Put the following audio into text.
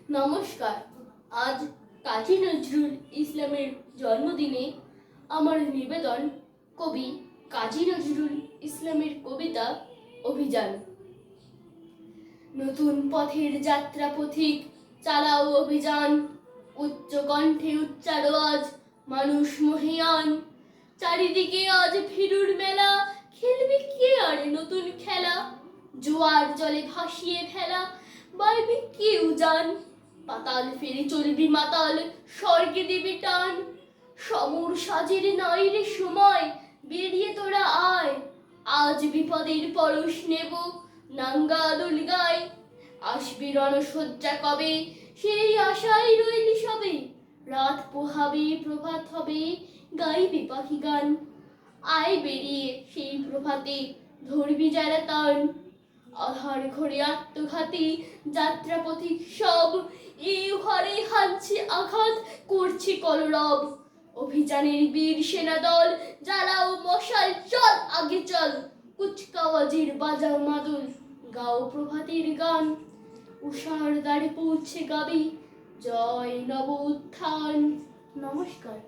নমস্কার। আজ কাজী নজরুল ইসলামের জন্মদিনে আমার নিবেদন কবি কাজী নজরুল ইসলামের কবিতা অভিযান। নতুন পথের যাত্রা পথিক চালাও অভিযান, উচ্চ কণ্ঠে উচ্চারো আজ মানুষ মহিয়ান। চারিদিকে আজ ভিড়ুর মেলা, খেলবে কে আর নতুন খেলা? জোয়ার জলে ভাসিয়ে ফেলা বাইবে কেউ জান। পাতাল ফেরি চলবি মাতাল, স্বর্গে দেবে টান। সমর সাজের নাই রে সময়, বেরিয়ে তোরা আয়। আজ বিপদের পরশ নেব, নাঙ্গা দোল গায়। আসবি রণসজ্জা কবে, সেই আশায় রইলি সবে। রাত পোহাবে প্রভাত হবে, গাইবে পাখি গান। আয় বেরিয়ে সেই প্রভাতে, ধরবি যারা তান। আধার ঘরে আত্মঘাতী যাত্রা পথিক সব, এই ঘরে হানছে আঘাত, করছে কলরব। অভিযানের বীর সেনা দল, জ্বালাও মশাল, চল আগে চল। কুচকাওয়াজের বাজাও মাদল, গাও প্রভাতের গান। উষার দ্বারে পৌঁছে গাবি জয় নব উত্থান। নমস্কার।